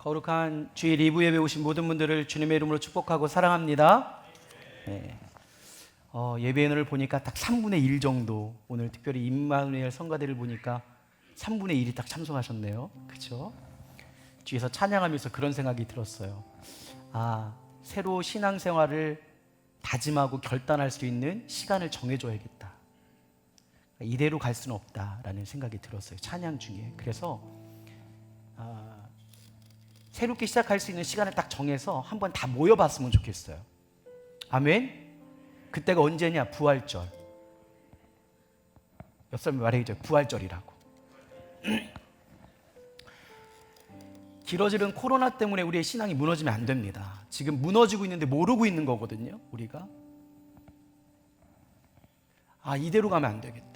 거룩한 주일 2부 예배 오신 모든 분들을 주님의 이름으로 축복하고 사랑합니다. 네. 예배인을 보니까 딱 3분의 1 정도, 오늘 특별히 임마누엘 성가대를 보니까 3분의 1이 딱 참석하셨네요. 그렇죠? 뒤에서 찬양하면서 그런 생각이 들었어요. 새로 신앙생활을 다짐하고 결단할 수 있는 시간을 정해줘야겠다. 이대로 갈 수는 없다라는 생각이 들었어요. 찬양 중에. 그래서 새롭게 시작할 수 있는 시간을 딱 정해서 한번 다 모여봤으면 좋겠어요. 아멘. 그때가 언제냐? 부활절. 옆 사람이 말해야죠. 부활절이라고. 길어지는 코로나 때문에 우리의 신앙이 무너지면 안 됩니다. 지금 무너지고 있는데 모르고 있는 거거든요. 우리가 이대로 가면 안 되겠다.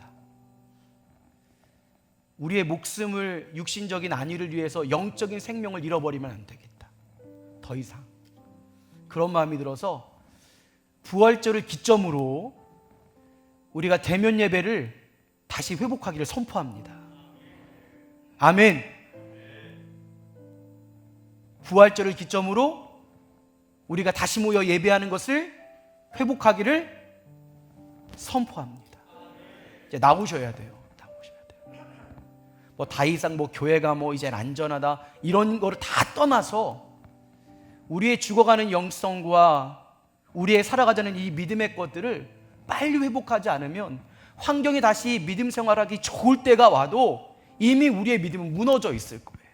우리의 목숨을, 육신적인 안위를 위해서 영적인 생명을 잃어버리면 안 되겠다. 더 이상. 그런 마음이 들어서 부활절을 기점으로 우리가 대면 예배를 다시 회복하기를 선포합니다. 아멘. 부활절을 기점으로 우리가 다시 모여 예배하는 것을 회복하기를 선포합니다. 이제 나오셔야 돼요. 더 이상 교회가 이제 안전하다 이런 거를 다 떠나서 우리의 죽어가는 영성과 우리의 살아가자는 이 믿음의 것들을 빨리 회복하지 않으면 환경이 다시 믿음 생활하기 좋을 때가 와도 이미 우리의 믿음은 무너져 있을 거예요.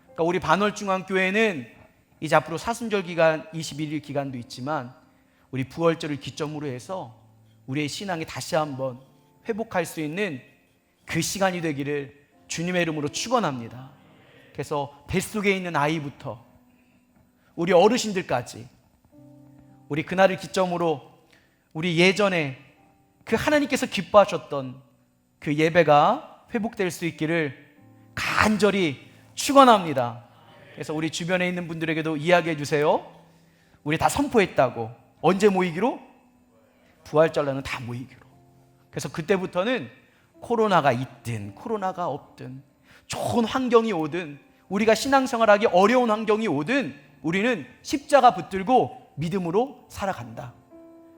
그러니까 우리 반월중앙교회는 이제 앞으로 사순절 기간 21일 기간도 있지만 우리 부활절을 기점으로 해서 우리의 신앙이 다시 한번 회복할 수 있는 그 시간이 되기를 주님의 이름으로 축원합니다. 그래서 뱃속에 있는 아이부터 우리 어르신들까지 우리 그날을 기점으로 우리 예전에 그 하나님께서 기뻐하셨던 그 예배가 회복될 수 있기를 간절히 축원합니다. 그래서 우리 주변에 있는 분들에게도 이야기해 주세요. 우리 다 선포했다고. 언제 모이기로? 부활절날은 다 모이기로. 그래서 그때부터는 코로나가 있든 코로나가 없든 좋은 환경이 오든 우리가 신앙생활하기 어려운 환경이 오든 우리는 십자가 붙들고 믿음으로 살아간다.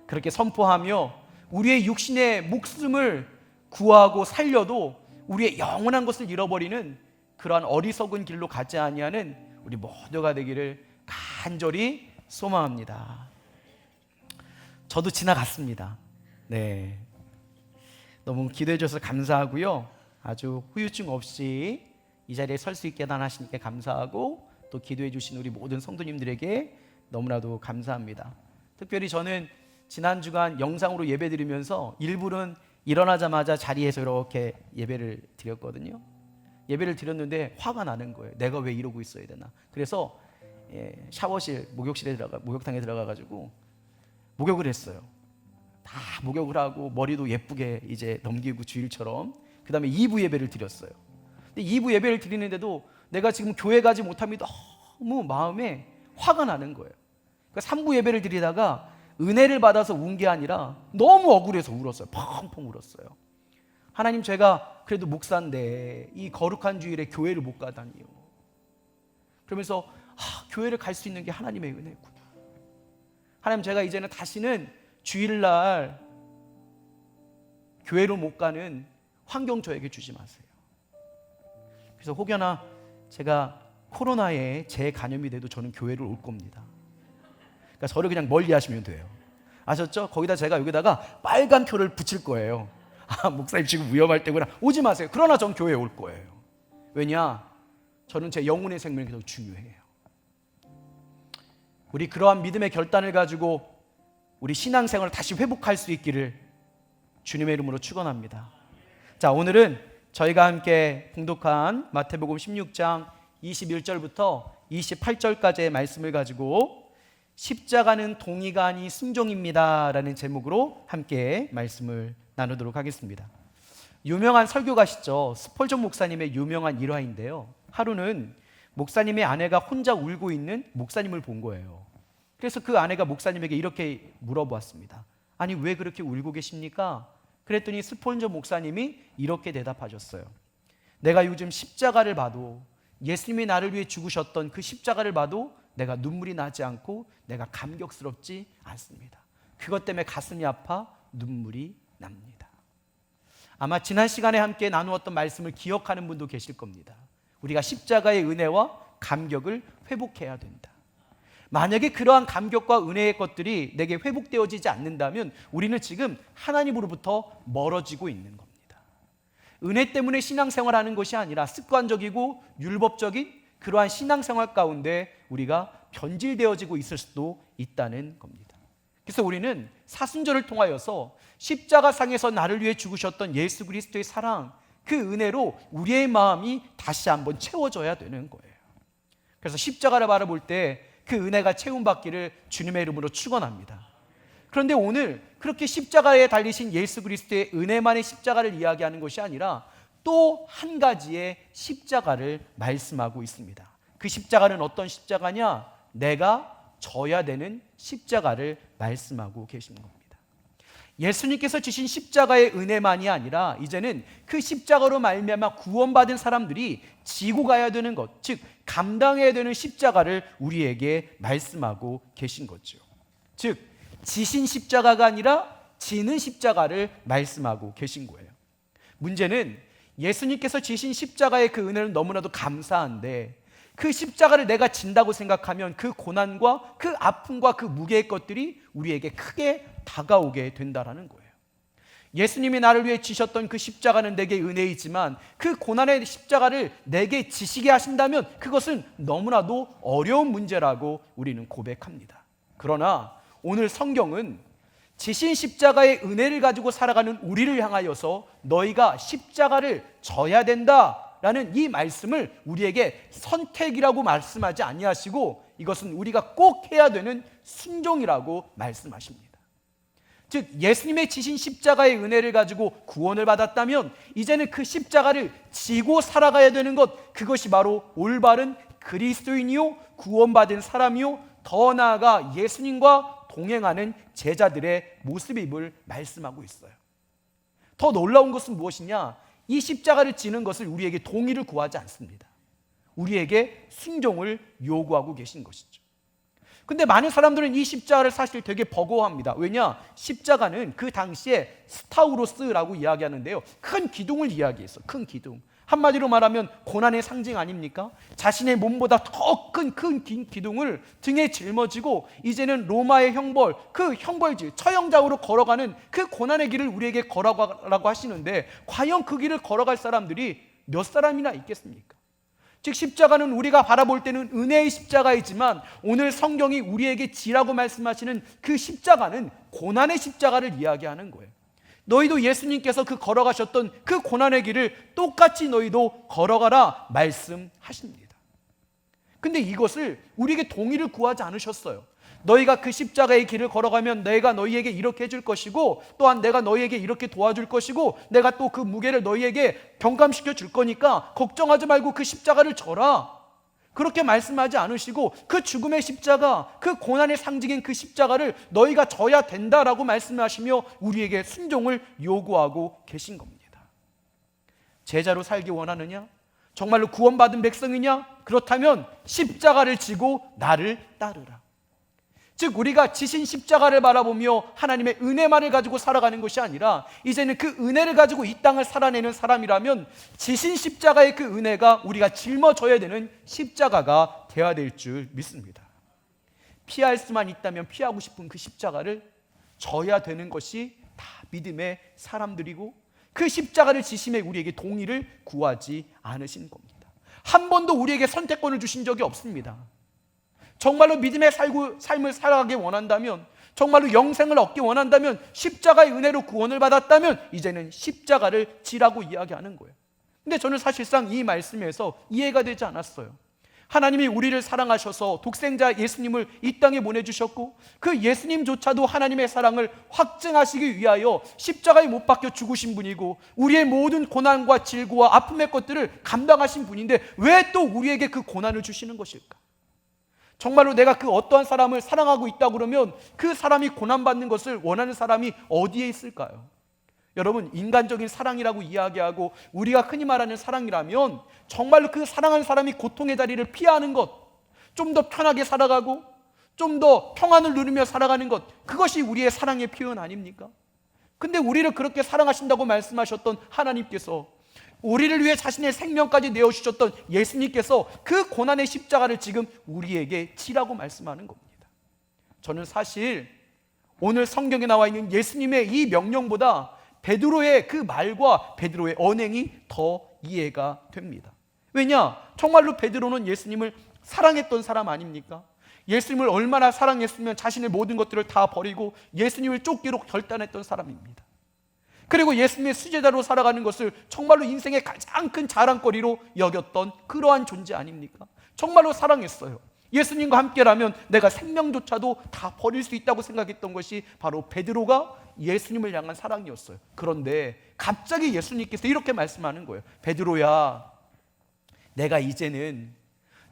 그렇게 선포하며 우리의 육신의 목숨을 구하고 살려도 우리의 영원한 것을 잃어버리는 그러한 어리석은 길로 가지 아니하는 우리 모두가 되기를 간절히 소망합니다. 저도 지나갔습니다. 네. 너무 기도해 주셔서 감사하고요. 아주 후유증 없이 이 자리에 설 수 있게 하시니까 감사하고 또 기도해 주신 우리 모든 성도님들에게 너무나도 감사합니다. 특별히 저는 지난 주간 영상으로 예배 드리면서 일부는 일어나자마자 자리에서 이렇게 예배를 드렸거든요. 예배를 드렸는데 화가 나는 거예요. 내가 왜 이러고 있어야 되나. 그래서 샤워실, 목욕탕에 들어가가지고 목욕을 했어요. 다 목욕을 하고 머리도 예쁘게 이제 넘기고 주일처럼. 그 다음에 2부 예배를 드렸어요. 근데 2부 예배를 드리는데도 내가 지금 교회 가지 못함이 너무 마음에 화가 나는 거예요. 그러니까 3부 예배를 드리다가 은혜를 받아서 운 게 아니라 너무 억울해서 울었어요. 펑펑 울었어요. 하나님, 제가 그래도 목사인데 이 거룩한 주일에 교회를 못 가다니요. 그러면서 교회를 갈 수 있는 게 하나님의 은혜구나. 하나님, 제가 이제는 다시는 주일날 교회로 못 가는 환경 저에게 주지 마세요. 그래서 혹여나 제가 코로나에 재간염이 돼도 저는 교회를 올 겁니다. 그러니까 저를 그냥 멀리 하시면 돼요. 아셨죠? 거기다 제가 여기다가 빨간 표를 붙일 거예요. 목사님 지금 위험할 때구나. 오지 마세요. 그러나 전 교회에 올 거예요. 왜냐? 저는 제 영혼의 생명이 더 중요해요. 우리 그러한 믿음의 결단을 가지고 우리 신앙생활을 다시 회복할 수 있기를 주님의 이름으로 축원합니다. 자, 오늘은 저희가 함께 봉독한 마태복음 16장 21절부터 28절까지의 말씀을 가지고 십자가는 동의가 아닌 순종입니다 라는 제목으로 함께 말씀을 나누도록 하겠습니다. 유명한 설교가시죠. 스펄전 목사님의 유명한 일화인데요. 하루는 목사님의 아내가 혼자 울고 있는 목사님을 본 거예요. 그래서 그 아내가 목사님에게 이렇게 물어보았습니다. 아니, 왜 그렇게 울고 계십니까? 그랬더니 스폰저 목사님이 이렇게 대답하셨어요. 내가 요즘 십자가를 봐도 예수님이 나를 위해 죽으셨던 그 십자가를 봐도 내가 눈물이 나지 않고 내가 감격스럽지 않습니다. 그것 때문에 가슴이 아파 눈물이 납니다. 아마 지난 시간에 함께 나누었던 말씀을 기억하는 분도 계실 겁니다. 우리가 십자가의 은혜와 감격을 회복해야 된다. 만약에 그러한 감격과 은혜의 것들이 내게 회복되어지지 않는다면 우리는 지금 하나님으로부터 멀어지고 있는 겁니다. 은혜 때문에 신앙생활하는 것이 아니라 습관적이고 율법적인 그러한 신앙생활 가운데 우리가 변질되어지고 있을 수도 있다는 겁니다. 그래서 우리는 사순절을 통하여서 십자가상에서 나를 위해 죽으셨던 예수 그리스도의 사랑, 그 은혜로 우리의 마음이 다시 한번 채워져야 되는 거예요. 그래서 십자가를 바라볼 때 그 은혜가 채움받기를 주님의 이름으로 축원합니다. 그런데 오늘 그렇게 십자가에 달리신 예수 그리스도의 은혜만의 십자가를 이야기하는 것이 아니라 또 한 가지의 십자가를 말씀하고 있습니다. 그 십자가는 어떤 십자가냐? 내가 져야 되는 십자가를 말씀하고 계신 겁니다. 예수님께서 지신 십자가의 은혜만이 아니라 이제는 그 십자가로 말미암아 구원받은 사람들이 지고 가야 되는 것, 즉 감당해야 되는 십자가를 우리에게 말씀하고 계신 거죠. 즉 지신 십자가가 아니라 지는 십자가를 말씀하고 계신 거예요. 문제는 예수님께서 지신 십자가의 그 은혜는 너무나도 감사한데 그 십자가를 내가 진다고 생각하면 그 고난과 그 아픔과 그 무게의 것들이 우리에게 크게 다가오게 된다라는 거예요. 예수님이 나를 위해 지셨던 그 십자가는 내게 은혜이지만 그 고난의 십자가를 내게 지시게 하신다면 그것은 너무나도 어려운 문제라고 우리는 고백합니다. 그러나 오늘 성경은 지신 십자가의 은혜를 가지고 살아가는 우리를 향하여서 너희가 십자가를 져야 된다라는 이 말씀을 우리에게 선택이라고 말씀하지 아니하시고 이것은 우리가 꼭 해야 되는 순종이라고 말씀하십니다. 즉 예수님의 지신 십자가의 은혜를 가지고 구원을 받았다면 이제는 그 십자가를 지고 살아가야 되는 것, 그것이 바로 올바른 그리스도인이요 구원받은 사람이요 더 나아가 예수님과 동행하는 제자들의 모습임을 말씀하고 있어요. 더 놀라운 것은 무엇이냐? 이 십자가를 지는 것을 우리에게 동의를 구하지 않습니다. 우리에게 순종을 요구하고 계신 것이죠. 근데 많은 사람들은 이 십자가를 사실 되게 버거워합니다. 왜냐? 십자가는 그 당시에 스타우로스라고 이야기하는데요, 큰 기둥을 이야기했어. 큰 기둥. 한마디로 말하면 고난의 상징 아닙니까? 자신의 몸보다 더 큰 기둥을 등에 짊어지고 이제는 로마의 형벌, 그 형벌지 처형장으로 걸어가는 그 고난의 길을 우리에게 걸어가라고 하시는데 과연 그 길을 걸어갈 사람들이 몇 사람이나 있겠습니까? 즉 십자가는 우리가 바라볼 때는 은혜의 십자가이지만 오늘 성경이 우리에게 지라고 말씀하시는 그 십자가는 고난의 십자가를 이야기하는 거예요. 너희도 예수님께서 그 걸어가셨던 그 고난의 길을 똑같이 너희도 걸어가라 말씀하십니다. 근데 이것을 우리에게 동의를 구하지 않으셨어요. 너희가 그 십자가의 길을 걸어가면 내가 너희에게 이렇게 해줄 것이고 또한 내가 너희에게 이렇게 도와줄 것이고 내가 또 그 무게를 너희에게 경감시켜 줄 거니까 걱정하지 말고 그 십자가를 져라, 그렇게 말씀하지 않으시고 그 죽음의 십자가, 그 고난의 상징인 그 십자가를 너희가 져야 된다라고 말씀하시며 우리에게 순종을 요구하고 계신 겁니다. 제자로 살기 원하느냐? 정말로 구원받은 백성이냐? 그렇다면 십자가를 지고 나를 따르라. 즉 우리가 지신 십자가를 바라보며 하나님의 은혜만을 가지고 살아가는 것이 아니라 이제는 그 은혜를 가지고 이 땅을 살아내는 사람이라면 지신 십자가의 그 은혜가 우리가 짊어져야 되는 십자가가 되어야 될 줄 믿습니다. 피할 수만 있다면 피하고 싶은 그 십자가를 져야 되는 것이 다 믿음의 사람들이고 그 십자가를 지심에 우리에게 동의를 구하지 않으신 겁니다. 한 번도 우리에게 선택권을 주신 적이 없습니다. 정말로 믿음의 삶을 살아가기 원한다면, 정말로 영생을 얻기 원한다면, 십자가의 은혜로 구원을 받았다면 이제는 십자가를 지라고 이야기하는 거예요. 근데 저는 사실상 이 말씀에서 이해가 되지 않았어요. 하나님이 우리를 사랑하셔서 독생자 예수님을 이 땅에 보내주셨고 그 예수님조차도 하나님의 사랑을 확증하시기 위하여 십자가에 못 박혀 죽으신 분이고 우리의 모든 고난과 질고와 아픔의 것들을 감당하신 분인데 왜 또 우리에게 그 고난을 주시는 것일까? 정말로 내가 그 어떠한 사람을 사랑하고 있다고 그러면 그 사람이 고난받는 것을 원하는 사람이 어디에 있을까요? 여러분, 인간적인 사랑이라고 이야기하고 우리가 흔히 말하는 사랑이라면 정말로 그 사랑하는 사람이 고통의 다리를 피하는 것, 좀 더 편하게 살아가고 좀 더 평안을 누리며 살아가는 것, 그것이 우리의 사랑의 표현 아닙니까? 근데 우리를 그렇게 사랑하신다고 말씀하셨던 하나님께서, 우리를 위해 자신의 생명까지 내어주셨던 예수님께서 그 고난의 십자가를 지금 우리에게 지라고 말씀하는 겁니다. 저는 사실 오늘 성경에 나와 있는 예수님의 이 명령보다 베드로의 그 말과 베드로의 언행이 더 이해가 됩니다. 왜냐? 정말로 베드로는 예수님을 사랑했던 사람 아닙니까? 예수님을 얼마나 사랑했으면 자신의 모든 것들을 다 버리고 예수님을 쫓기로 결단했던 사람입니다. 그리고 예수님의 수제자로 살아가는 것을 정말로 인생의 가장 큰 자랑거리로 여겼던 그러한 존재 아닙니까? 정말로 사랑했어요. 예수님과 함께라면 내가 생명조차도 다 버릴 수 있다고 생각했던 것이 바로 베드로가 예수님을 향한 사랑이었어요. 그런데 갑자기 예수님께서 이렇게 말씀하는 거예요. 베드로야, 내가 이제는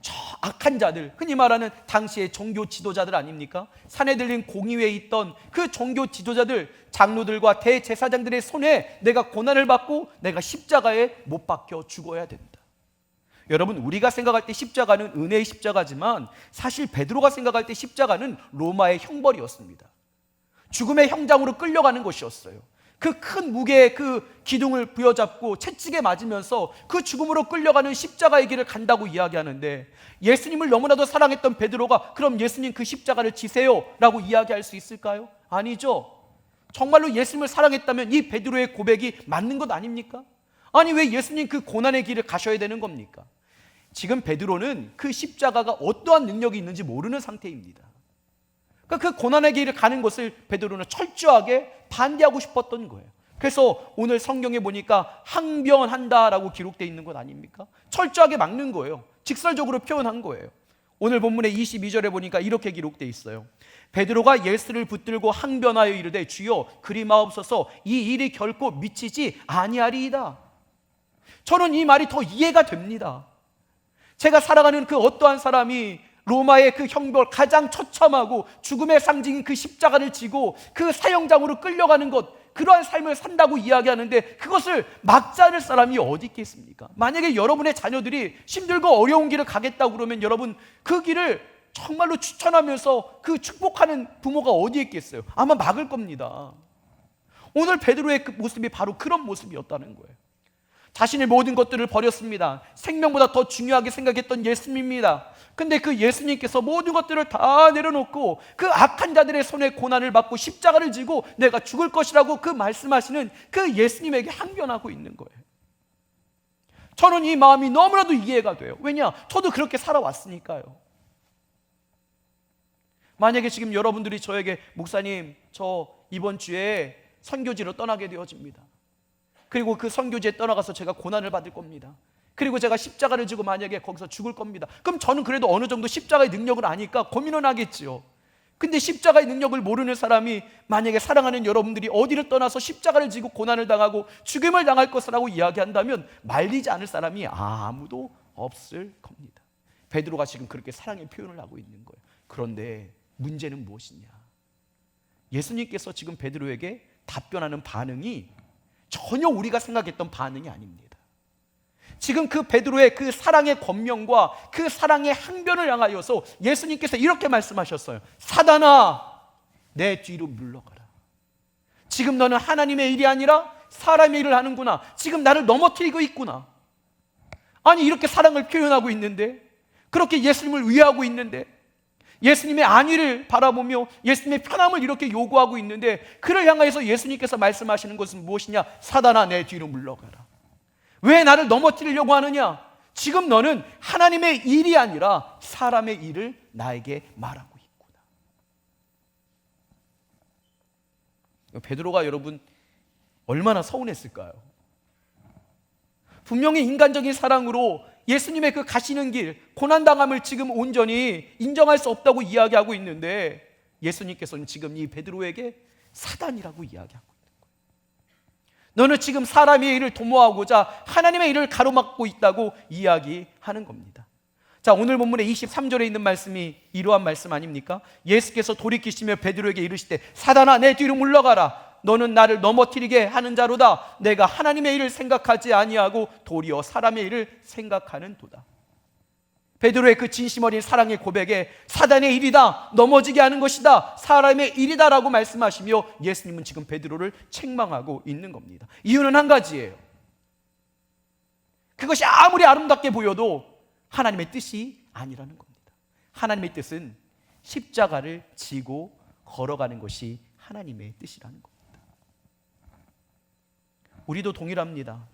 저 악한 자들, 흔히 말하는 당시의 종교 지도자들 아닙니까? 산헤드린 공의회에 있던 그 종교 지도자들, 장로들과 대제사장들의 손에 내가 고난을 받고 내가 십자가에 못 박혀 죽어야 된다. 여러분, 우리가 생각할 때 십자가는 은혜의 십자가지만 사실 베드로가 생각할 때 십자가는 로마의 형벌이었습니다. 죽음의 형장으로 끌려가는 것이었어요. 그 큰 무게의 그 기둥을 부여잡고 채찍에 맞으면서 그 죽음으로 끌려가는 십자가의 길을 간다고 이야기하는데, 예수님을 너무나도 사랑했던 베드로가 그럼 예수님 그 십자가를 지세요 라고 이야기할 수 있을까요? 아니죠. 정말로 예수님을 사랑했다면 이 베드로의 고백이 맞는 것 아닙니까? 아니, 왜 예수님 그 고난의 길을 가셔야 되는 겁니까? 지금 베드로는 그 십자가가 어떠한 능력이 있는지 모르는 상태입니다. 그 고난의 길을 가는 것을 베드로는 철저하게 반대하고 싶었던 거예요. 그래서 오늘 성경에 보니까 항변한다라고 기록되어 있는 것 아닙니까? 철저하게 막는 거예요. 직설적으로 표현한 거예요. 오늘 본문의 22절에 보니까 이렇게 기록되어 있어요. 베드로가 예수를 붙들고 항변하여 이르되 주여 그리 마옵소서, 이 일이 결코 미치지 아니하리이다. 저는 이 말이 더 이해가 됩니다. 제가 살아가는 그 어떠한 사람이 로마의 그 형벌, 가장 처참하고 죽음의 상징인 그 십자가를 지고 그 사형장으로 끌려가는 것, 그러한 삶을 산다고 이야기하는데 그것을 막지 않을 사람이 어디 있겠습니까? 만약에 여러분의 자녀들이 힘들고 어려운 길을 가겠다고 그러면 여러분 그 길을 정말로 추천하면서 그 축복하는 부모가 어디 있겠어요? 아마 막을 겁니다. 오늘 베드로의 그 모습이 바로 그런 모습이었다는 거예요. 자신의 모든 것들을 버렸습니다. 생명보다 더 중요하게 생각했던 예수님입니다. 근데 그 예수님께서 모든 것들을 다 내려놓고 그 악한 자들의 손에 고난을 받고 십자가를 지고 내가 죽을 것이라고 그 말씀하시는 그 예수님에게 항변하고 있는 거예요. 저는 이 마음이 너무나도 이해가 돼요. 왜냐? 저도 그렇게 살아왔으니까요. 만약에 지금 여러분들이 저에게 목사님, 저 이번 주에 선교지로 떠나게 되어집니다. 그리고 그 선교지에 떠나가서 제가 고난을 받을 겁니다. 그리고 제가 십자가를 지고 만약에 거기서 죽을 겁니다. 그럼 저는 그래도 어느 정도 십자가의 능력을 아니까 고민은 하겠지요. 근데 십자가의 능력을 모르는 사람이 만약에 사랑하는 여러분들이 어디를 떠나서 십자가를 지고 고난을 당하고 죽임을 당할 것이라고 이야기한다면 말리지 않을 사람이 아무도 없을 겁니다. 베드로가 지금 그렇게 사랑의 표현을 하고 있는 거예요. 그런데 문제는 무엇이냐? 예수님께서 지금 베드로에게 답변하는 반응이 전혀 우리가 생각했던 반응이 아닙니다. 지금 그 베드로의 그 사랑의 권면과 그 사랑의 항변을 향하여서 예수님께서 이렇게 말씀하셨어요. 사단아, 내 뒤로 물러가라. 지금 너는 하나님의 일이 아니라 사람의 일을 하는구나. 지금 나를 넘어뜨리고 있구나. 아니, 이렇게 사랑을 표현하고 있는데, 그렇게 예수님을 위하고 있는데, 예수님의 안위를 바라보며 예수님의 편함을 이렇게 요구하고 있는데, 그를 향해서 예수님께서 말씀하시는 것은 무엇이냐? 사단아, 내 뒤로 물러가라. 왜 나를 넘어뜨리려고 하느냐? 지금 너는 하나님의 일이 아니라 사람의 일을 나에게 말하고 있구나. 베드로가 여러분 얼마나 서운했을까요? 분명히 인간적인 사랑으로 예수님의 그 가시는 길, 고난당함을 지금 온전히 인정할 수 없다고 이야기하고 있는데, 예수님께서는 지금 이 베드로에게 사단이라고 이야기하고 있는 거예요. 너는 지금 사람의 일을 도모하고자 하나님의 일을 가로막고 있다고 이야기하는 겁니다. 자, 오늘 본문의 23절에 있는 말씀이 이러한 말씀 아닙니까? 예수께서 돌이키시며 베드로에게 이르시되 사단아, 내 뒤로 물러가라. 너는 나를 넘어뜨리게 하는 자로다. 내가 하나님의 일을 생각하지 아니하고 도리어 사람의 일을 생각하는 도다. 베드로의 그 진심 어린 사랑의 고백에 사단의 일이다, 넘어지게 하는 것이다, 사람의 일이다라고 말씀하시며 예수님은 지금 베드로를 책망하고 있는 겁니다. 이유는 한 가지예요. 그것이 아무리 아름답게 보여도 하나님의 뜻이 아니라는 겁니다. 하나님의 뜻은 십자가를 지고 걸어가는 것이 하나님의 뜻이라는 겁니다. 우리도 동일합니다.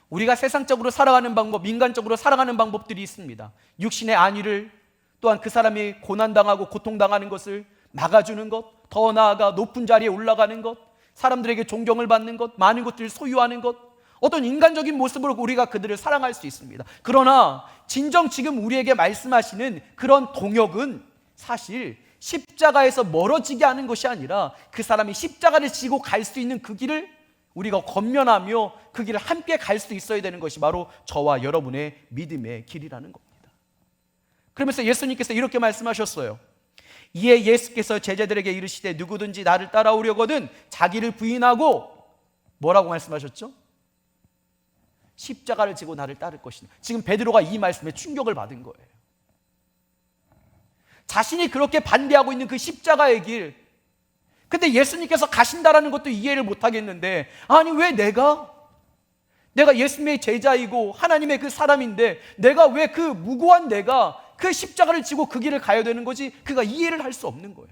우리가 세상적으로 살아가는 방법, 인간적으로 살아가는 방법들이 있습니다. 육신의 안위를, 또한 그 사람이 고난당하고 고통당하는 것을 막아주는 것, 더 나아가 높은 자리에 올라가는 것, 사람들에게 존경을 받는 것, 많은 것들을 소유하는 것, 어떤 인간적인 모습으로 우리가 그들을 사랑할 수 있습니다. 그러나 진정 지금 우리에게 말씀하시는 그런 동역은 사실 십자가에서 멀어지게 하는 것이 아니라 그 사람이 십자가를 지고 갈 수 있는 그 길을 우리가 권면하며 그 길을 함께 갈 수 있어야 되는 것이 바로 저와 여러분의 믿음의 길이라는 겁니다. 그러면서 예수님께서 이렇게 말씀하셨어요. 이에 예수께서 제자들에게 이르시되 누구든지 나를 따라오려거든 자기를 부인하고 뭐라고 말씀하셨죠? 십자가를 지고 나를 따를 것이다. 지금 베드로가 이 말씀에 충격을 받은 거예요. 자신이 그렇게 반대하고 있는 그 십자가의 길, 근데 예수님께서 가신다라는 것도 이해를 못하겠는데, 아니 왜 내가 예수님의 제자이고 하나님의 그 사람인데 내가 왜 그 무고한 내가 그 십자가를 지고 그 길을 가야 되는 거지? 그가 이해를 할 수 없는 거예요.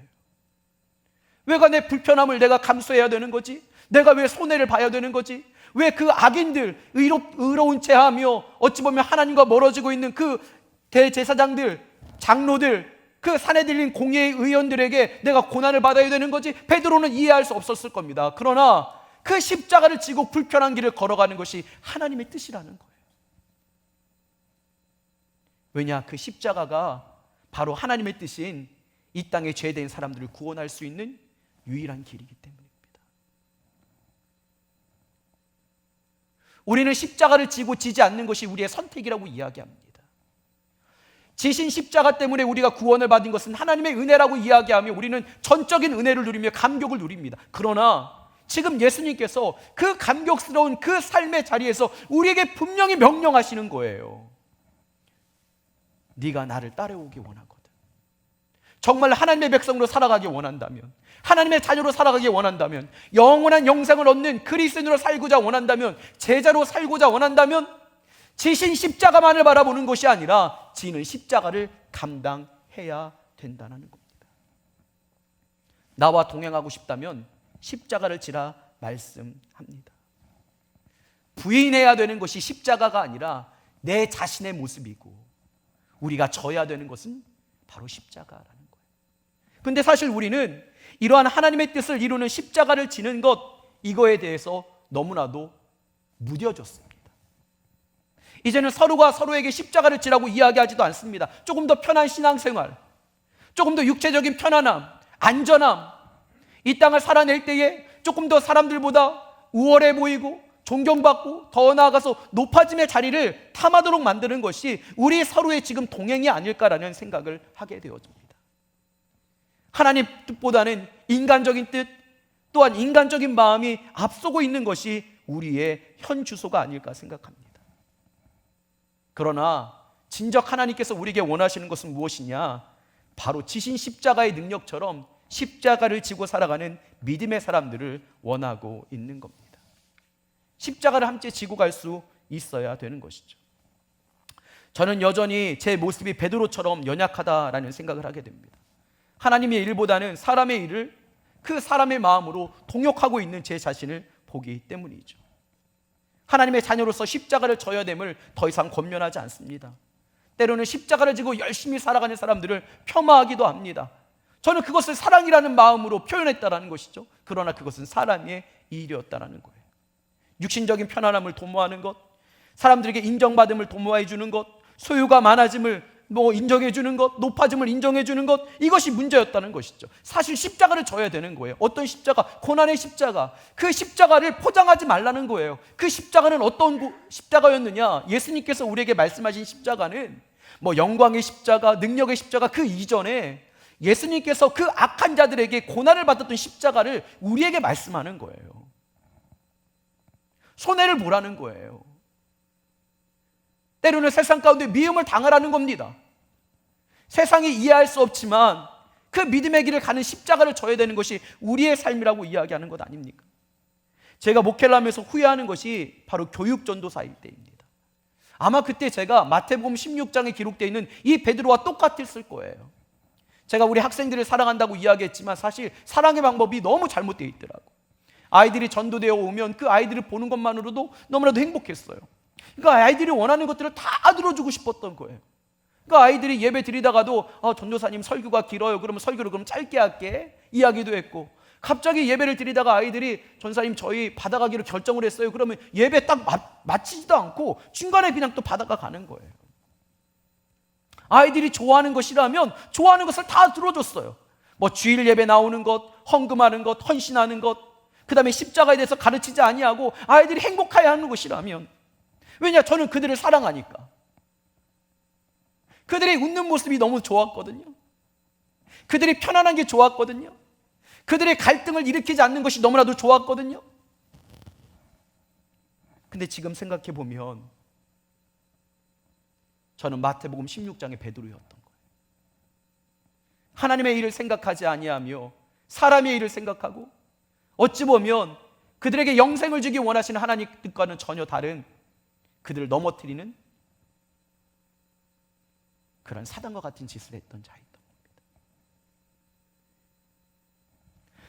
왜가 내 불편함을 내가 감수해야 되는 거지? 내가 왜 손해를 봐야 되는 거지? 왜 그 악인들, 의로운 채 하며 어찌 보면 하나님과 멀어지고 있는 그 대제사장들, 장로들, 그 산에 들린 공의의 의원들에게 내가 고난을 받아야 되는 거지? 베드로는 이해할 수 없었을 겁니다. 그러나 그 십자가를 지고 불편한 길을 걸어가는 것이 하나님의 뜻이라는 거예요. 왜냐? 그 십자가가 바로 하나님의 뜻인 이 땅에 죄된 사람들을 구원할 수 있는 유일한 길이기 때문입니다. 우리는 십자가를 지고 지지 않는 것이 우리의 선택이라고 이야기합니다. 지신 십자가 때문에 우리가 구원을 받은 것은 하나님의 은혜라고 이야기하며 우리는 전적인 은혜를 누리며 감격을 누립니다. 그러나 지금 예수님께서 그 감격스러운 그 삶의 자리에서 우리에게 분명히 명령하시는 거예요. 네가 나를 따라오기 원하거든. 정말 하나님의 백성으로 살아가기 원한다면, 하나님의 자녀로 살아가기 원한다면, 영원한 영생을 얻는 그리스도인으로 살고자 원한다면, 제자로 살고자 원한다면 지신 십자가만을 바라보는 것이 아니라 지는 십자가를 감당해야 된다는 겁니다. 나와 동행하고 싶다면 십자가를 지라 말씀합니다. 부인해야 되는 것이 십자가가 아니라 내 자신의 모습이고 우리가 져야 되는 것은 바로 십자가라는 거예요. 그런데 사실 우리는 이러한 하나님의 뜻을 이루는 십자가를 지는 것, 이거에 대해서 너무나도 무뎌졌습니다. 이제는 서로가 서로에게 십자가를 지라고 이야기하지도 않습니다. 조금 더 편한 신앙생활, 조금 더 육체적인 편안함, 안전함, 이 땅을 살아낼 때에 조금 더 사람들보다 우월해 보이고 존경받고 더 나아가서 높아짐의 자리를 탐하도록 만드는 것이 우리 서로의 지금 동행이 아닐까라는 생각을 하게 되어집니다. 하나님 뜻보다는 인간적인 뜻, 또한 인간적인 마음이 앞서고 있는 것이 우리의 현 주소가 아닐까 생각합니다. 그러나 진정 하나님께서 우리에게 원하시는 것은 무엇이냐? 바로 지신 십자가의 능력처럼 십자가를 지고 살아가는 믿음의 사람들을 원하고 있는 겁니다. 십자가를 함께 지고 갈 수 있어야 되는 것이죠. 저는 여전히 제 모습이 베드로처럼 연약하다라는 생각을 하게 됩니다. 하나님의 일보다는 사람의 일을 그 사람의 마음으로 동역하고 있는 제 자신을 보기 때문이죠. 하나님의 자녀로서 십자가를 져야 됨을 더 이상 권면하지 않습니다. 때로는 십자가를 지고 열심히 살아가는 사람들을 폄하하기도 합니다. 저는 그것을 사랑이라는 마음으로 표현했다라는 것이죠. 그러나 그것은 사람의 일이었다라는 거예요. 육신적인 편안함을 도모하는 것, 사람들에게 인정받음을 도모해 주는 것, 소유가 많아짐을 인정해 주는 것, 높아짐을 인정해 주는 것, 이것이 문제였다는 것이죠. 사실 십자가를 져야 되는 거예요. 어떤 십자가? 고난의 십자가. 그 십자가를 포장하지 말라는 거예요. 그 십자가는 어떤 십자가였느냐? 예수님께서 우리에게 말씀하신 십자가는 영광의 십자가, 능력의 십자가, 그 이전에 예수님께서 그 악한 자들에게 고난을 받았던 십자가를 우리에게 말씀하는 거예요. 손해를 보라는 거예요. 때로는 세상 가운데 미움을 당하라는 겁니다. 세상이 이해할 수 없지만 그 믿음의 길을 가는 십자가를 져야 되는 것이 우리의 삶이라고 이야기하는 것 아닙니까? 제가 목회를 하면서 후회하는 것이 바로 교육전도사일 때입니다. 아마 그때 제가 마태복음 16장에 기록되어 있는 이 베드로와 똑같았을 거예요. 제가 우리 학생들을 사랑한다고 이야기했지만 사실 사랑의 방법이 너무 잘못되어 있더라고. 아이들이 전도되어 오면 그 아이들을 보는 것만으로도 너무나도 행복했어요. 그러니까 아이들이 원하는 것들을 다 들어주고 싶었던 거예요. 그러니까 아이들이 예배 드리다가도 전도사님 설교가 길어요. 그러면 설교를 그럼 짧게 할게 이야기도 했고, 갑자기 예배를 드리다가 아이들이 전사님 저희 받아가기로 결정을 했어요. 그러면 예배 딱 마치지도 않고 중간에 그냥 또 받아가 가는 거예요. 아이들이 좋아하는 것이라면 좋아하는 것을 다 들어줬어요. 뭐 주일 예배 나오는 것, 헌금하는 것, 헌신하는 것, 그 다음에 십자가에 대해서 가르치지 아니하고 아이들이 행복해야 하는 것이라면. 왜냐? 저는 그들을 사랑하니까. 그들이 웃는 모습이 너무 좋았거든요. 그들이 편안한 게 좋았거든요. 그들의 갈등을 일으키지 않는 것이 너무나도 좋았거든요. 근데 지금 생각해 보면 저는 마태복음 16장의 베드로였던 거예요. 하나님의 일을 생각하지 아니하며 사람의 일을 생각하고, 어찌 보면 그들에게 영생을 주기 원하시는 하나님 뜻과는 전혀 다른, 그들을 넘어뜨리는 그런 사단과 같은 짓을 했던 자였던 겁니다.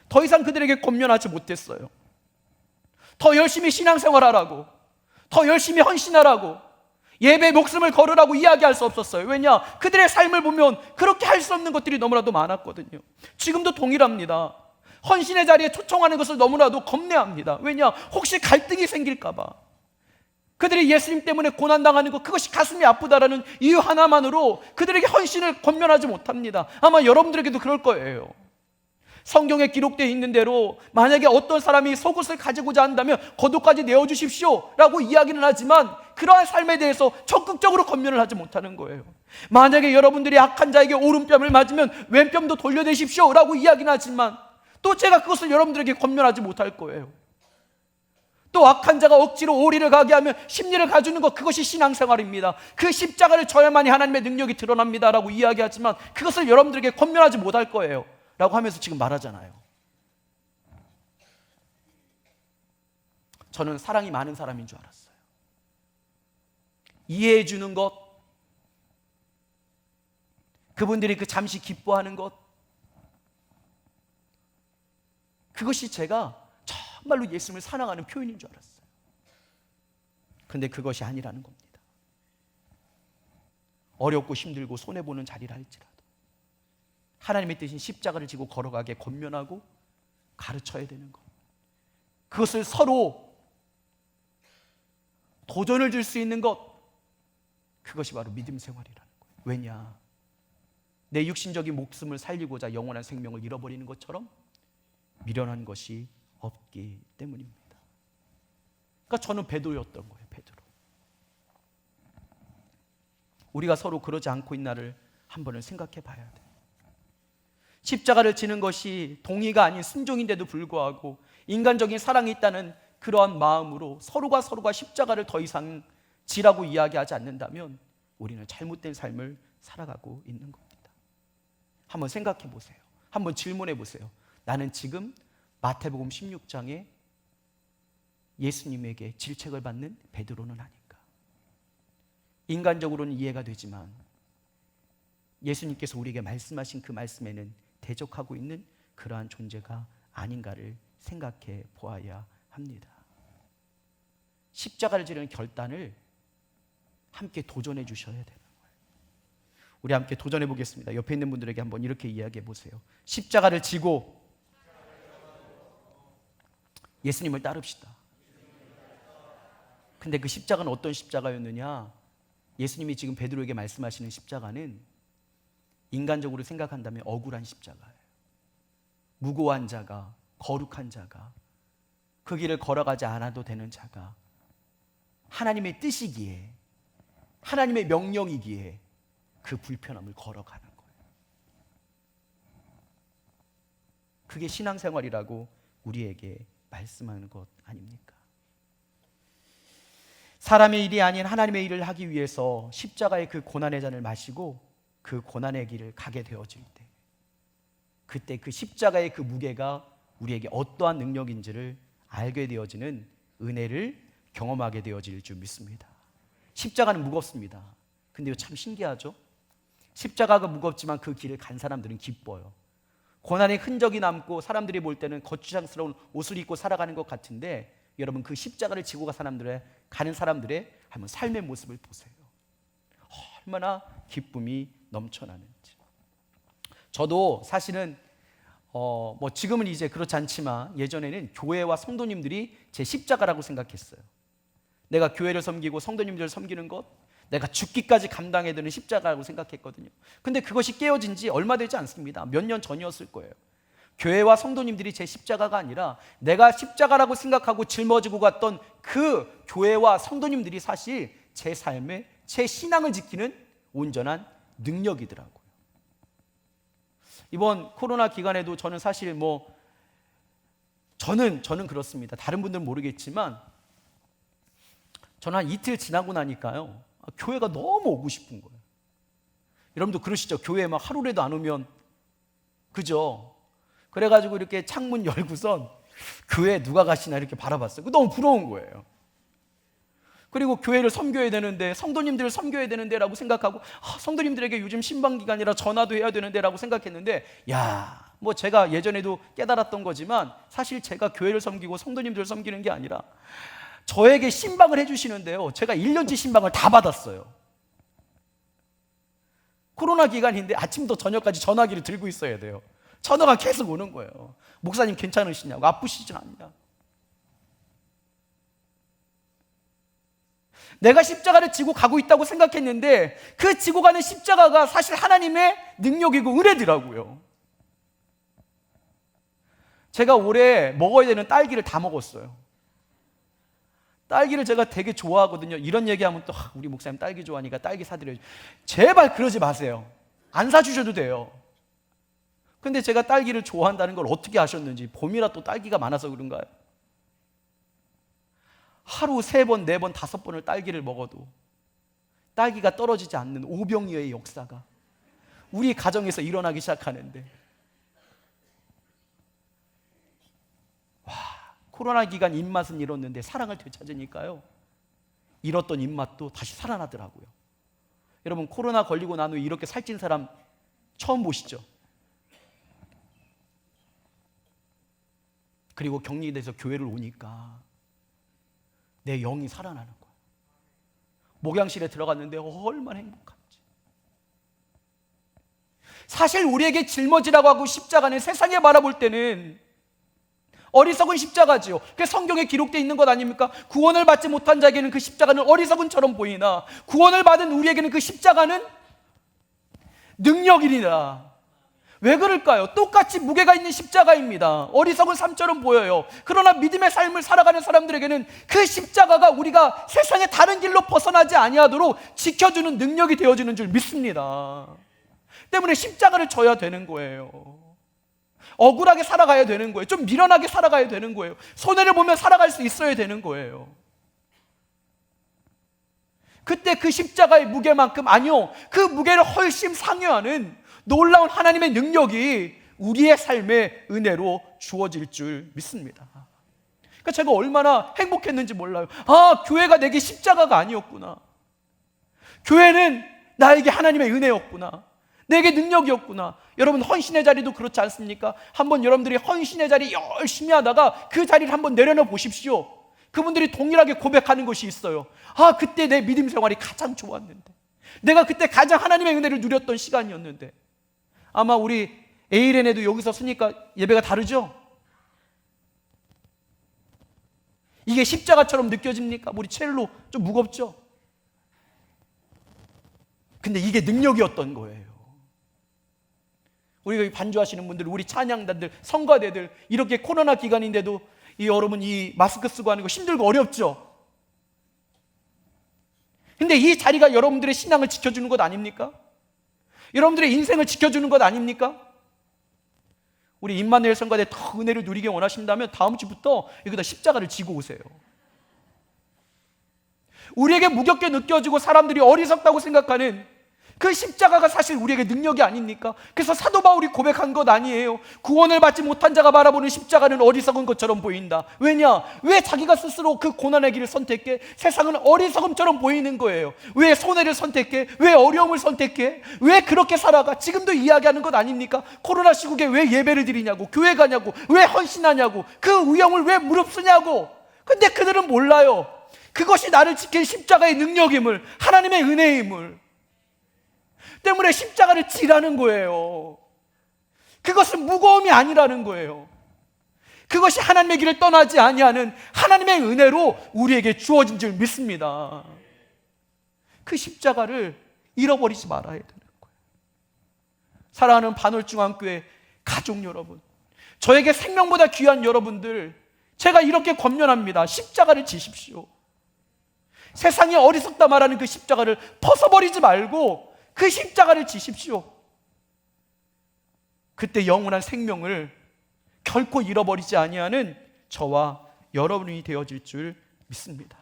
더 이상 그들에게 권면하지 못했어요. 더 열심히 신앙생활하라고, 더 열심히 헌신하라고, 예배에 목숨을 걸으라고 이야기할 수 없었어요. 왜냐? 그들의 삶을 보면 그렇게 할 수 없는 것들이 너무나도 많았거든요. 지금도 동일합니다. 헌신의 자리에 초청하는 것을 너무나도 겁내합니다. 왜냐? 혹시 갈등이 생길까 봐. 그들이 예수님 때문에 고난당하는 것, 그것이 가슴이 아프다라는 이유 하나만으로 그들에게 헌신을 권면하지 못합니다. 아마 여러분들에게도 그럴 거예요. 성경에 기록되어 있는 대로 만약에 어떤 사람이 속옷을 가지고자 한다면 겉옷까지 내어주십시오 라고 이야기는 하지만 그러한 삶에 대해서 적극적으로 권면을 하지 못하는 거예요. 만약에 여러분들이 악한 자에게 오른뺨을 맞으면 왼뺨도 돌려내십시오 라고 이야기는 하지만 또 제가 그것을 여러분들에게 권면하지 못할 거예요. 또 악한 자가 억지로 오리를 가게 하면 십리를 가주는 것, 그것이 신앙생활입니다. 그 십자가를 져야만이 하나님의 능력이 드러납니다 라고 이야기하지만 그것을 여러분들에게 권면하지 못할 거예요 라고 하면서 지금 말하잖아요. 저는 사랑이 많은 사람인 줄 알았어요. 이해해 주는 것, 그분들이 그 잠시 기뻐하는 것, 그것이 제가 정말로 예수님을 사랑하는 표현인 줄 알았어요. 그런데 그것이 아니라는 겁니다. 어렵고 힘들고 손해보는 자리라 할지라도 하나님의 뜻인 십자가를 지고 걸어가게 권면하고 가르쳐야 되는 것, 그것을 서로 도전을 줄 수 있는 것, 그것이 바로 믿음 생활이라는 거예요. 왜냐? 내 육신적인 목숨을 살리고자 영원한 생명을 잃어버리는 것처럼 미련한 것이 없기 때문입니다. 그러니까 저는 베드로였던 거예요. 베드로. 우리가 서로 그러지 않고 있나를 한 번을 생각해 봐야 돼요. 십자가를 지는 것이 동의가 아닌 순종인데도 불구하고 인간적인 사랑이 있다는 그러한 마음으로 서로가 십자가를 더 이상 지라고 이야기하지 않는다면 우리는 잘못된 삶을 살아가고 있는 겁니다. 한번 생각해 보세요. 한번 질문해 보세요. 나는 지금 마태복음 16장에 예수님에게 질책을 받는 베드로는 아닌가? 인간적으로는 이해가 되지만 예수님께서 우리에게 말씀하신 그 말씀에는 대적하고 있는 그러한 존재가 아닌가를 생각해 보아야 합니다. 십자가를 지르는 결단을 함께 도전해 주셔야 되는 거예요. 우리 함께 도전해 보겠습니다. 옆에 있는 분들에게 한번 이렇게 이야기해 보세요. 십자가를 지고 예수님을 따릅시다. 근데 그 십자가는 어떤 십자가였느냐? 예수님이 지금 베드로에게 말씀하시는 십자가는 인간적으로 생각한다면 억울한 십자가예요. 무고한 자가, 거룩한 자가, 그 길을 걸어가지 않아도 되는 자가 하나님의 뜻이기에, 하나님의 명령이기에 그 불편함을 걸어가는 거예요. 그게 신앙생활이라고 우리에게 말씀하는 것 아닙니까? 사람의 일이 아닌 하나님의 일을 하기 위해서 십자가의 그 고난의 잔을 마시고 그 고난의 길을 가게 되어질 때, 그때 그 십자가의 그 무게가 우리에게 어떠한 능력인지를 알게 되어지는 은혜를 경험하게 되어질 줄 믿습니다. 십자가는 무겁습니다. 근데 이거 참 신기하죠? 십자가가 무겁지만 그 길을 간 사람들은 기뻐요. 고난의 흔적이 남고 사람들이 볼 때는 거추장스러운 옷을 입고 살아가는 것 같은데, 여러분 그 십자가를 지고 가는 사람들의 한번 삶의 모습을 보세요. 얼마나 기쁨이 넘쳐나는지. 저도 사실은 지금은 이제 그렇지 않지만 예전에는 교회와 성도님들이 제 십자가라고 생각했어요. 내가 교회를 섬기고 성도님들을 섬기는 것, 내가 죽기까지 감당해야 되는 십자가라고 생각했거든요. 근데 그것이 깨어진 지 얼마 되지 않습니다. 몇 년 전이었을 거예요. 교회와 성도님들이 제 십자가가 아니라 내가 십자가라고 생각하고 짊어지고 갔던 그 교회와 성도님들이 사실 제 삶에 제 신앙을 지키는 온전한 능력이더라고요. 이번 코로나 기간에도 저는 사실 저는 그렇습니다. 다른 분들은 모르겠지만 저는 한 이틀 지나고 나니까요, 교회가 너무 오고 싶은 거예요. 여러분도 그러시죠? 교회에 막 하루라도 안 오면, 그죠? 그래가지고 이렇게 창문 열고선 교회에 누가 가시나 이렇게 바라봤어요. 너무 부러운 거예요. 그리고 교회를 섬겨야 되는데, 성도님들을 섬겨야 되는데 라고 생각하고, 성도님들에게 요즘 신방기간이라 전화도 해야 되는데 라고 생각했는데, 제가 예전에도 깨달았던 거지만 사실 제가 교회를 섬기고 성도님들을 섬기는 게 아니라 저에게 신방을 해주시는데요, 제가 1년치 신방을 다 받았어요. 코로나 기간인데 아침부터 저녁까지 전화기를 들고 있어야 돼요. 전화가 계속 오는 거예요. 목사님 괜찮으시냐고, 아프시진 않냐. 내가 십자가를 지고 가고 있다고 생각했는데 그 지고 가는 십자가가 사실 하나님의 능력이고 은혜더라고요. 제가 올해 먹어야 되는 딸기를 다 먹었어요. 딸기를 제가 되게 좋아하거든요. 이런 얘기하면 또 우리 목사님 딸기 좋아하니까 딸기 사드려야죠. 제발 그러지 마세요. 안 사주셔도 돼요. 근데 제가 딸기를 좋아한다는 걸 어떻게 아셨는지, 봄이라 또 딸기가 많아서 그런가요? 하루 3번, 4번, 5번을 딸기를 먹어도 딸기가 떨어지지 않는 오병이어의 역사가 우리 가정에서 일어나기 시작하는데, 코로나 기간 입맛은 잃었는데 사랑을 되찾으니까요, 잃었던 입맛도 다시 살아나더라고요. 여러분, 코로나 걸리고 난 후에 이렇게 살찐 사람 처음 보시죠? 그리고 격리돼서 교회를 오니까 내 영이 살아나는 거예요. 목양실에 들어갔는데 얼마나 행복한지. 사실 우리에게 짊어지라고 하고 십자가는 세상에 바라볼 때는 어리석은 십자가지요. 그게 성경에 기록되어 있는 것 아닙니까? 구원을 받지 못한 자에게는 그 십자가는 어리석은처럼 보이나 구원을 받은 우리에게는 그 십자가는 능력이니라. 왜 그럴까요? 똑같이 무게가 있는 십자가입니다. 어리석은 삶처럼 보여요. 그러나 믿음의 삶을 살아가는 사람들에게는 그 십자가가 우리가 세상의 다른 길로 벗어나지 아니하도록 지켜주는 능력이 되어주는 줄 믿습니다. 때문에 십자가를 져야 되는 거예요. 억울하게 살아가야 되는 거예요. 좀 미련하게 살아가야 되는 거예요. 손해를 보며 살아갈 수 있어야 되는 거예요. 그때 그 십자가의 무게만큼, 아니요, 그 무게를 훨씬 상회하는 놀라운 하나님의 능력이 우리의 삶의 은혜로 주어질 줄 믿습니다. 그러니까 제가 얼마나 행복했는지 몰라요. 교회가 내게 십자가가 아니었구나. 교회는 나에게 하나님의 은혜였구나. 내게 능력이었구나. 여러분, 헌신의 자리도 그렇지 않습니까? 한번 여러분들이 헌신의 자리 열심히 하다가 그 자리를 한번 내려놔 보십시오. 그분들이 동일하게 고백하는 것이 있어요. 그때 내 믿음 생활이 가장 좋았는데, 내가 그때 가장 하나님의 은혜를 누렸던 시간이었는데. 아마 우리 에이렌에도 여기서 쓰니까 예배가 다르죠? 이게 십자가처럼 느껴집니까? 우리 첼로 좀 무겁죠? 근데 이게 능력이었던 거예요. 우리가 반주하시는 분들, 우리 찬양단들, 성가대들, 이렇게 코로나 기간인데도 여러분 이 마스크 쓰고 하는 거 힘들고 어렵죠? 근데 이 자리가 여러분들의 신앙을 지켜주는 것 아닙니까? 여러분들의 인생을 지켜주는 것 아닙니까? 우리 임마누엘 성가대 더 은혜를 누리게 원하신다면 다음 주부터 여기다 십자가를 지고 오세요. 우리에게 무겁게 느껴지고 사람들이 어리석다고 생각하는 그 십자가가 사실 우리에게 능력이 아닙니까? 그래서 사도 바울이 고백한 것 아니에요. 구원을 받지 못한 자가 바라보는 십자가는 어리석은 것처럼 보인다. 왜냐? 왜 자기가 스스로 그 고난의 길을 선택해? 세상은 어리석음처럼 보이는 거예요. 왜 손해를 선택해? 왜 어려움을 선택해? 왜 그렇게 살아가? 지금도 이야기하는 것 아닙니까? 코로나 시국에 왜 예배를 드리냐고, 교회 가냐고, 왜 헌신하냐고, 그 위험을 왜 무릅쓰냐고. 근데 그들은 몰라요. 그것이 나를 지킨 십자가의 능력임을, 하나님의 은혜임을. 때문에 십자가를 지라는 거예요. 그것은 무거움이 아니라는 거예요. 그것이 하나님의 길을 떠나지 아니하는 하나님의 은혜로 우리에게 주어진 줄 믿습니다. 그 십자가를 잃어버리지 말아야 되는 거예요. 사랑하는 반월중앙교회 가족 여러분, 저에게 생명보다 귀한 여러분들, 제가 이렇게 권면합니다. 십자가를 지십시오. 세상이 어리석다 말하는 그 십자가를 벗어버리지 말고 그 십자가를 지십시오. 그때 영원한 생명을 결코 잃어버리지 아니하는 저와 여러분이 되어질 줄 믿습니다.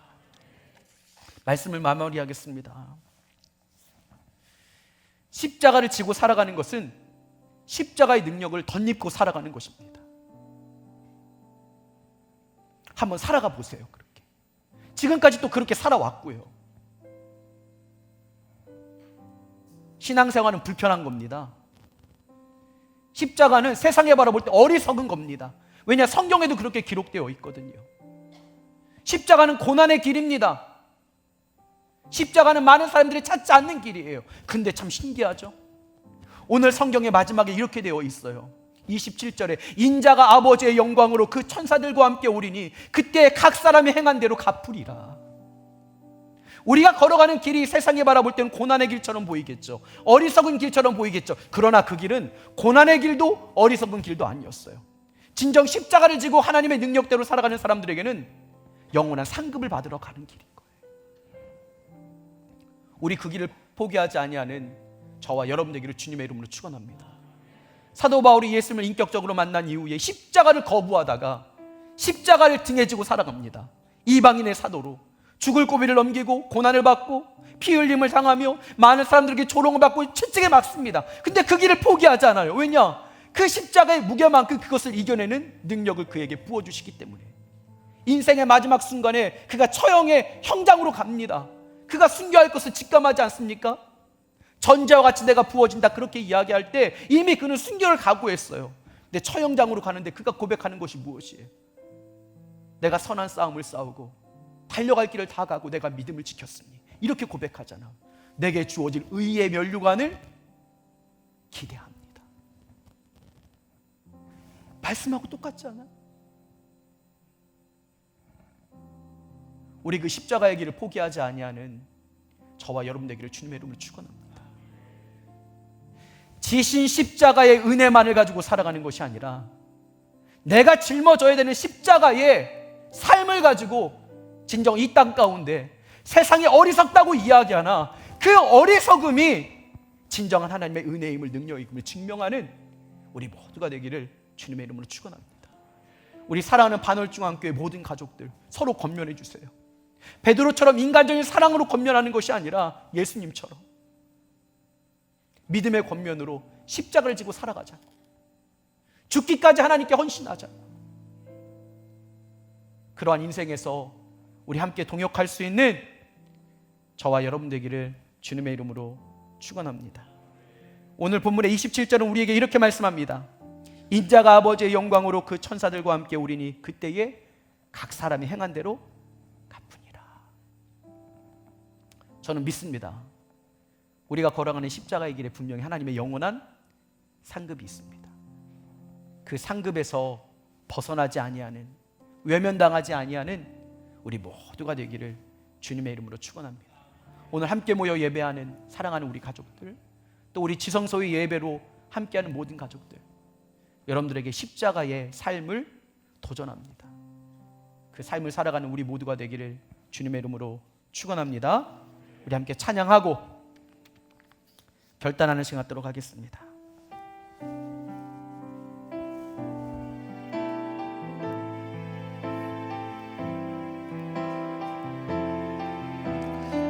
말씀을 마무리하겠습니다. 십자가를 지고 살아가는 것은 십자가의 능력을 덧입고 살아가는 것입니다. 한번 살아가 보세요. 그렇게 지금까지 또 그렇게 살아왔고요. 신앙생활은 불편한 겁니다. 십자가는 세상에 바라볼 때 어리석은 겁니다. 왜냐? 성경에도 그렇게 기록되어 있거든요. 십자가는 고난의 길입니다. 십자가는 많은 사람들이 찾지 않는 길이에요. 근데 참 신기하죠? 오늘 성경의 마지막에 이렇게 되어 있어요. 27절에 인자가 아버지의 영광으로 그 천사들과 함께 오리니 그때 각 사람이 행한 대로 갚으리라. 우리가 걸어가는 길이 세상에 바라볼 때는 고난의 길처럼 보이겠죠. 어리석은 길처럼 보이겠죠. 그러나 그 길은 고난의 길도 어리석은 길도 아니었어요. 진정 십자가를 지고 하나님의 능력대로 살아가는 사람들에게는 영원한 상급을 받으러 가는 길인 거예요. 우리 그 길을 포기하지 아니하는 저와 여러분 되기를 주님의 이름으로 축원합니다. 사도 바울이 예수님을 인격적으로 만난 이후에 십자가를 거부하다가 십자가를 등에 지고 살아갑니다. 이방인의 사도로 죽을 고비를 넘기고 고난을 받고 피 흘림을 당하며 많은 사람들에게 조롱을 받고 채찍에 맞습니다. 근데 그 길을 포기하지 않아요. 왜냐? 그 십자가의 무게만큼 그것을 이겨내는 능력을 그에게 부어주시기 때문에. 인생의 마지막 순간에 그가 처형의 형장으로 갑니다. 그가 순교할 것을 직감하지 않습니까? 전제와 같이 내가 부어진다 그렇게 이야기할 때 이미 그는 순교를 각오했어요. 근데 처형장으로 가는데 그가 고백하는 것이 무엇이에요? 내가 선한 싸움을 싸우고 달려갈 길을 다 가고 내가 믿음을 지켰으니, 이렇게 고백하잖아. 내게 주어질 의의 면류관을 기대합니다. 말씀하고 똑같지 않아요? 우리 그 십자가의 길을 포기하지 아니하는 저와 여러분 되기를 주님의 이름으로 축원합니다. 지신 십자가의 은혜만을 가지고 살아가는 것이 아니라 내가 짊어져야 되는 십자가의 삶을 가지고 진정 이 땅 가운데 세상이 어리석다고 이야기하나 그 어리석음이 진정한 하나님의 은혜임을, 능력임을 증명하는 우리 모두가 되기를 주님의 이름으로 축원합니다. 우리 사랑하는 반월중앙교회 모든 가족들 서로 권면해 주세요. 베드로처럼 인간적인 사랑으로 권면하는 것이 아니라 예수님처럼 믿음의 권면으로 십자가를 지고 살아가자. 죽기까지 하나님께 헌신하자. 그러한 인생에서 우리 함께 동역할 수 있는 저와 여러분 되기를 주님의 이름으로 축원합니다. 오늘 본문의 27절은 우리에게 이렇게 말씀합니다. 인자가 아버지의 영광으로 그 천사들과 함께 오리니 그때에 각 사람이 행한 대로 갚으니라. 저는 믿습니다. 우리가 걸어가는 십자가의 길에 분명히 하나님의 영원한 상급이 있습니다. 그 상급에서 벗어나지 아니하는, 외면당하지 아니하는 우리 모두가 되기를 주님의 이름으로 축원합니다. 오늘 함께 모여 예배하는 사랑하는 우리 가족들, 또 우리 지성소의 예배로 함께하는 모든 가족들, 여러분들에게 십자가의 삶을 도전합니다. 그 삶을 살아가는 우리 모두가 되기를 주님의 이름으로 축원합니다. 우리 함께 찬양하고 결단하는 시간 갖도록 하겠습니다.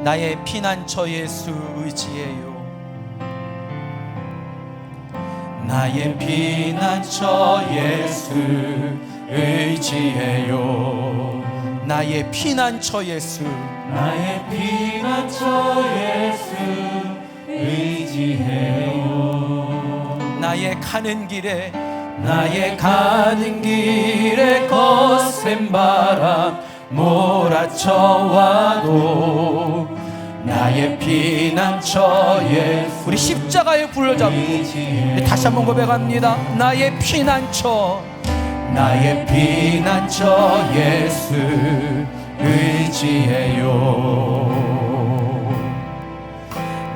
나의 피난처 예수 의지해요. 나의 피난처 예수 의지해요. 나의 피난처 예수, 나의 피난처 예수 의지해요. 나의 가는 길에 거센 바람 몰아쳐와도 나의 피난처 예수. 우리 십자가에 불러잡고 우리 다시 한번 고백합니다. 나의 피난처 예수 의지해요.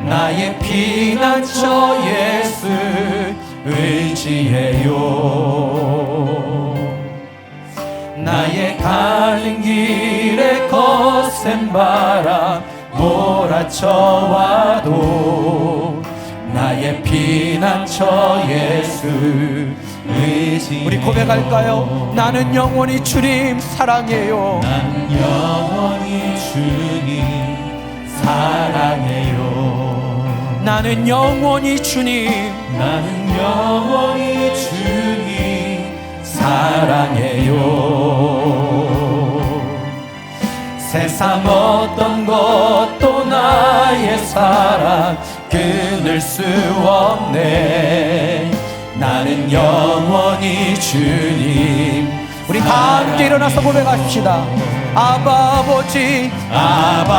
나의 피난처 예수 의지해요. 나의 가는 길에 거센 바람 몰아쳐와도 나의 피난처 예수 의지해요. 우리 고백할까요? 나는 영원히 주님 사랑해요. 나는 영원히 주님 사랑해요. 나는 영원히 주님, 나는 영원히 주님 사랑해요. 세상 어떤 것도 나의 사랑 끊을 수 없네. 나는 영원히 주님. 우리 다 함께 일어나서 고백합시다. 아바 아버지, 아바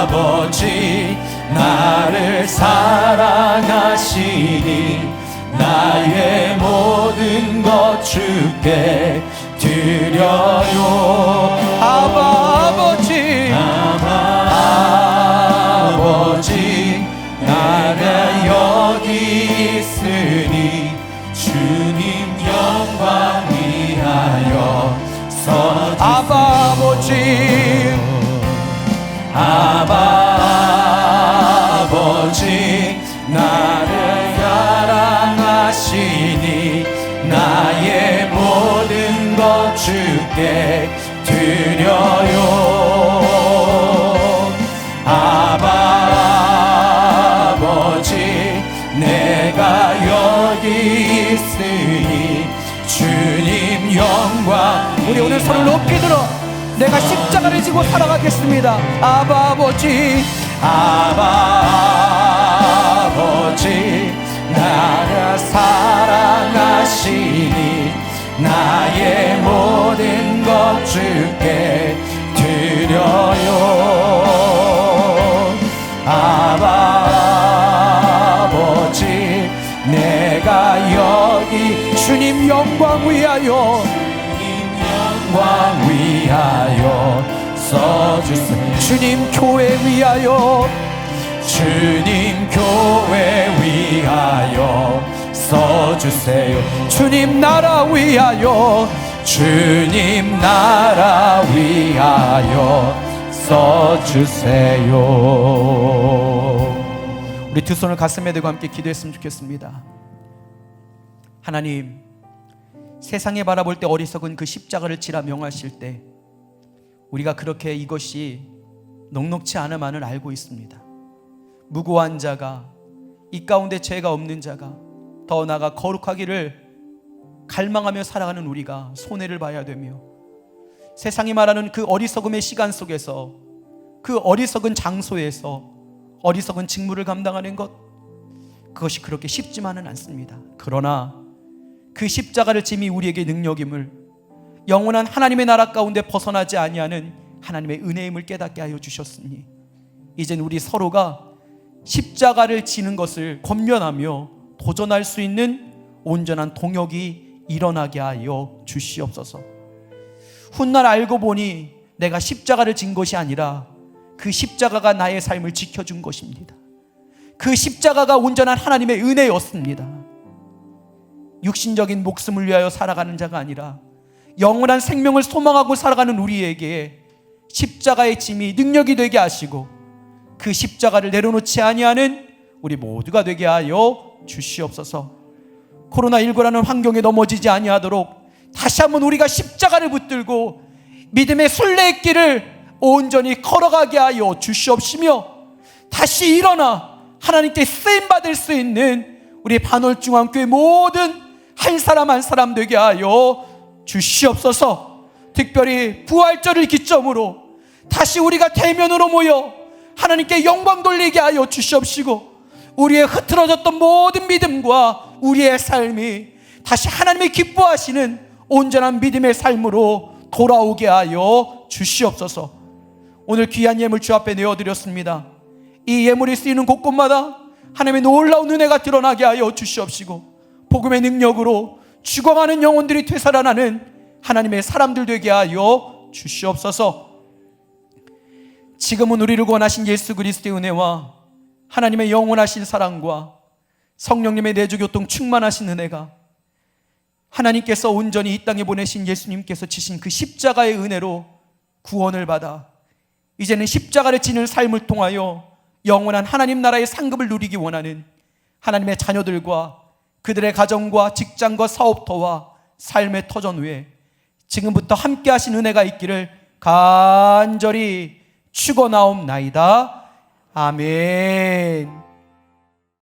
아버지 나를 사랑하시니 나의 모든 것 주께 드려요. 아바 아버지, 아바 아버지 나가 여기 있으니 주님 영광 위하여 서주세요. 아바 아버지, 아바 아버지 나를 사랑하시니 나의 모든 것 주께 드려요. 아바 아버지 내가 여기 있으니 주님 영광. 우리 오늘 손을 높이 들어 내가 십자가를 지고 살아가겠습니다. 아바 아버지, 아바 아버지 나를 사랑하시니 나의 모든 것 주께 드려요. 아바 아버지 내가 여기 주님 영광 위하여, 영광 위하여 써주세요. 주님 교회 위하여, 주님 교회 위하여 써주세요. 주님 나라 위하여, 주님 나라 위하여 써주세요. 우리 두 손을 가슴에 대고 함께 기도했으면 좋겠습니다. 하나님, 세상에 바라볼 때 어리석은 그 십자가를 지라 명하실 때 우리가 그렇게 이것이 넉넉지 않음만을 알고 있습니다. 무고한 자가, 이 가운데 죄가 없는 자가, 더 나아가 거룩하기를 갈망하며 살아가는 우리가 손해를 봐야 되며, 세상이 말하는 그 어리석음의 시간 속에서, 그 어리석은 장소에서 어리석은 직무를 감당하는 것, 그것이 그렇게 쉽지만은 않습니다. 그러나 그 십자가를 짐이 우리에게 능력임을, 영원한 하나님의 나라 가운데 벗어나지 아니하는 하나님의 은혜임을 깨닫게 하여 주셨으니 이젠 우리 서로가 십자가를 지는 것을 권면하며 도전할 수 있는 온전한 동역이 일어나게 하여 주시옵소서. 훗날 알고 보니 내가 십자가를 진 것이 아니라 그 십자가가 나의 삶을 지켜준 것입니다. 그 십자가가 온전한 하나님의 은혜였습니다. 육신적인 목숨을 위하여 살아가는 자가 아니라 영원한 생명을 소망하고 살아가는 우리에게 십자가의 짐이 능력이 되게 하시고 그 십자가를 내려놓지 아니하는 우리 모두가 되게 하여 주시옵소서. 코로나19라는 환경에 넘어지지 아니하도록 다시 한번 우리가 십자가를 붙들고 믿음의 순례의 길을 온전히 걸어가게 하여 주시옵시며 다시 일어나 하나님께 쓰임받을 수 있는 우리 반월중앙교회 모든 한 사람 한 사람 되게 하여 주시옵소서. 특별히 부활절을 기점으로 다시 우리가 대면으로 모여 하나님께 영광 돌리게 하여 주시옵시고 우리의 흐트러졌던 모든 믿음과 우리의 삶이 다시 하나님의 기뻐하시는 온전한 믿음의 삶으로 돌아오게 하여 주시옵소서. 오늘 귀한 예물 주 앞에 내어드렸습니다. 이 예물이 쓰이는 곳곳마다 하나님의 놀라운 은혜가 드러나게 하여 주시옵시고 복음의 능력으로 죽어가는 영혼들이 되살아나는 하나님의 사람들 되게 하여 주시옵소서. 지금은 우리를 구원하신 예수 그리스도의 은혜와 하나님의 영원하신 사랑과 성령님의 내주교통 충만하신 은혜가 하나님께서 온전히 이 땅에 보내신 예수님께서 지신 그 십자가의 은혜로 구원을 받아 이제는 십자가를 지는 삶을 통하여 영원한 하나님 나라의 상급을 누리기 원하는 하나님의 자녀들과 그들의 가정과 직장과 사업터와 삶의 터전 위에 지금부터 함께 하신 은혜가 있기를 간절히 축원하옵나이다. 아멘.